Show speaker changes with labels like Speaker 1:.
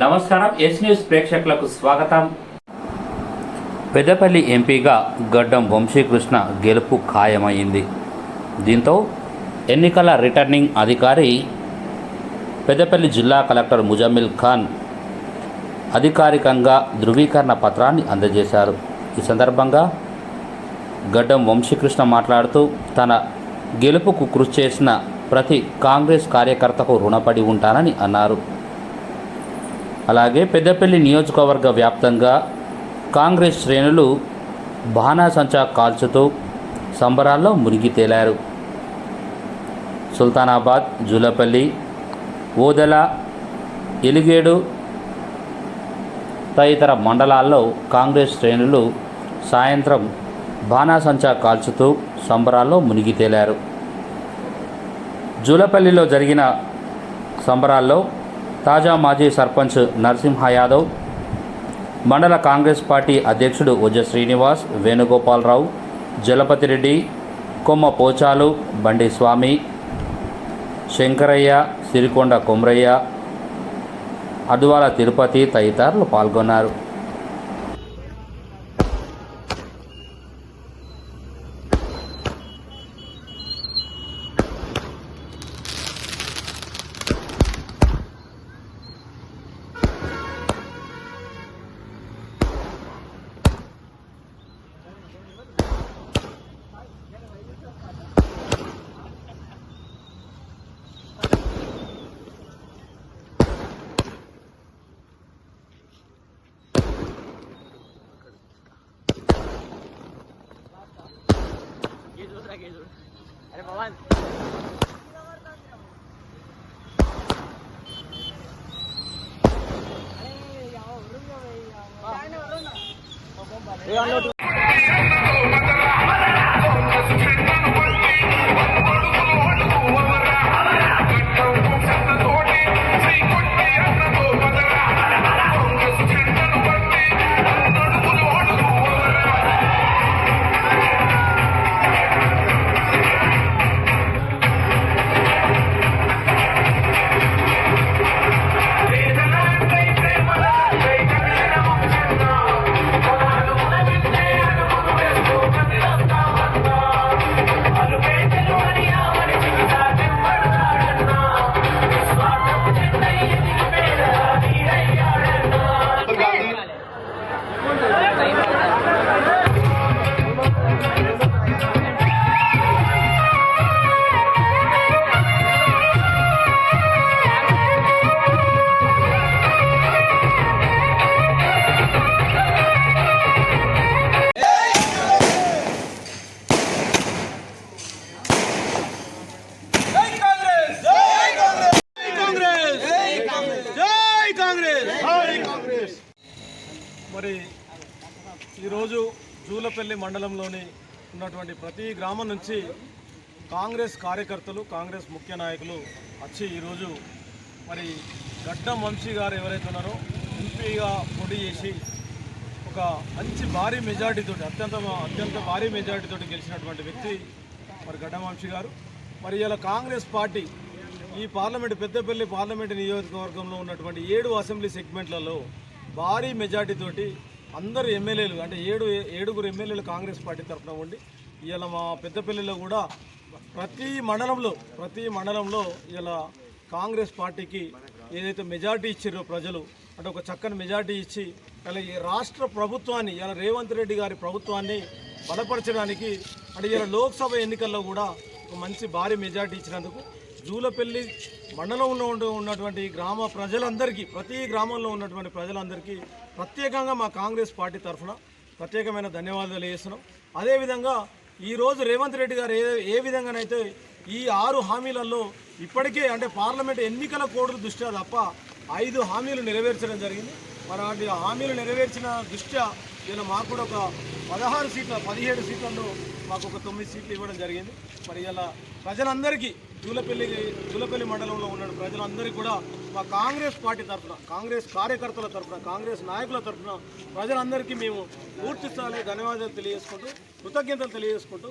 Speaker 1: నమస్కారం. Yes news ప్రేక్షకులకు స్వాగతం. పెద్దపల్లి ఎంపీగా గడ్డం వంశీకృష్ణ గెలుపు ఖాయమైంది. దీంతో ఎన్నికల రిటర్నింగ్ అధికారి పెద్దపల్లి జిల్లా కలెక్టర్ ముజమ్మిల్ ఖాన్ అధికారికంగా ధృవీకరణ పత్రాన్ని అందజేశారు. ఈ సందర్భంగా గడ్డం వంశీకృష్ణ మాట్లాడుతూ తన గెలుపుకు కృషి చేసిన ప్రతి కాంగ్రెస్ కార్యకర్తకు రుణపడి ఉంటానని అన్నారు. అలాగే పెద్దపల్లి నియోజకవర్గ వ్యాప్తంగా కాంగ్రెస్ శ్రేణులు బాణాసంచా కాల్చుతూ సంబరాల్లో మునిగి తేలారు. సుల్తానాబాద్, జూలపల్లి, ఓదెల, ఎలిగేడు తదితర మండలాల్లో కాంగ్రెస్ శ్రేణులు సాయంత్రం బాణాసంచా కాల్చుతూ సంబరాల్లో మునిగి తేలారు. జూలపల్లిలో జరిగిన సంబరాల్లో తాజా మాజీ సర్పంచ్ నరసింహ యాదవ్, మండల కాంగ్రెస్ పార్టీ అధ్యక్షుడు ఉజ శ్రీనివాస్, వేణుగోపాలరావు, జలపతిరెడ్డి, కొమ్మ పోచాలు, బండి స్వామి, శంకరయ్య, సిరికొండ కొమ్రయ్య, అద్వాల తిరుపతి తదితరులు పాల్గొన్నారు.
Speaker 2: अरे भगवान
Speaker 3: మరి ఈరోజు జూలపల్లి మండలంలోని ఉన్నటువంటి ప్రతి గ్రామం నుంచి కాంగ్రెస్ కార్యకర్తలు, కాంగ్రెస్ ముఖ్య నాయకులు వచ్చి ఈరోజు మరి గడ్డం వంశీ గారు ఎవరైతే ఉన్నారో ఎంపీగా పోటీ చేసి ఒక మంచి భారీ మెజార్టీతోటి అత్యంత భారీ మెజార్టీతోటి గెలిచినటువంటి వ్యక్తి మరి గడ్డం వంశీ గారు. మరి ఇలా కాంగ్రెస్ పార్టీ ఈ పెద్దపల్లి పార్లమెంటు నియోజకవర్గంలో ఉన్నటువంటి 7 అసెంబ్లీ సెగ్మెంట్లలో భారీ మెజార్టీతోటి అందరు ఎమ్మెల్యేలు అంటే ఏడుగురు ఎమ్మెల్యేలు కాంగ్రెస్ పార్టీ తరఫున ఉండి ఇలా మా పెద్దపల్లిలో కూడా ప్రతి మండలంలో ఇలా కాంగ్రెస్ పార్టీకి ఏదైతే మెజార్టీ ఇచ్చారో ప్రజలు అంటే ఒక చక్కని మెజార్టీ ఇచ్చి ఇలా ఈ రాష్ట్ర ప్రభుత్వాన్ని ఇలా రేవంత్ రెడ్డి గారి ప్రభుత్వాన్ని బలపరచడానికి అంటే ఇలా లోక్సభ ఎన్నికల్లో కూడా ఒక మంచి భారీ మెజార్టీ ఇచ్చినందుకు జూలపల్లి మండలంలో ఉన్నటువంటి గ్రామ ప్రజలందరికీ, ప్రతి గ్రామంలో ఉన్నటువంటి ప్రజలందరికీ ప్రత్యేకంగా మా కాంగ్రెస్ పార్టీ తరఫున ప్రత్యేకమైన ధన్యవాదాలు తెలియజేస్తున్నాం. అదేవిధంగా ఈరోజు రేవంత్ రెడ్డి గారు ఏ విధంగానైతే ఈ 6 హామీలలో ఇప్పటికే అంటే పార్లమెంట్ ఎన్నికల కోడ్ల దృష్ట్యా తప్ప 5 హామీలు నెరవేర్చడం జరిగింది. మరి వాటి హామీలు నెరవేర్చిన దృష్ట్యా ఇలా మాకు కూడా ఒక 17 సీట్లలో మాకు ఒక 9 సీట్లు ఇవ్వడం జరిగింది. మరి ఇలా ప్రజలందరికీ జూలపల్లి మండలంలో ఉన్న ప్రజలందరికీ కూడా మా కాంగ్రెస్ పార్టీ తరఫున, కాంగ్రెస్ కార్యకర్తల తరఫున, కాంగ్రెస్ నాయకుల తరఫున ప్రజలందరికీ మేము పూర్తి స్థాయిలో ధన్యవాదాలు తెలియజేసుకుంటూ, కృతజ్ఞతలు తెలియజేసుకుంటూ